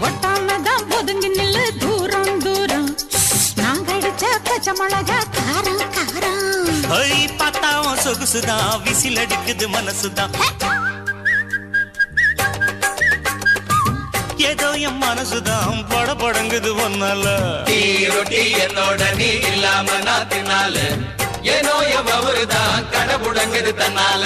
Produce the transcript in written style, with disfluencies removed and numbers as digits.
ஒட்டாமதான் ஒதுங்கி நில்லு தூரம் தூரம் நாங்க அடிச்ச பச்சை மிளகா காரம் காரம் பார்த்தாவும் சொகுசுதான் விசில் அடிக்குது மனசுதான் ஏதோ என் மனசுதான் படபடங்குது ஒன்னால ரொட்டி என்னோட நீ இல்லாம நான் தின்னால ஏனோ எவ்வருதான் கடபுடங்குது தன்னால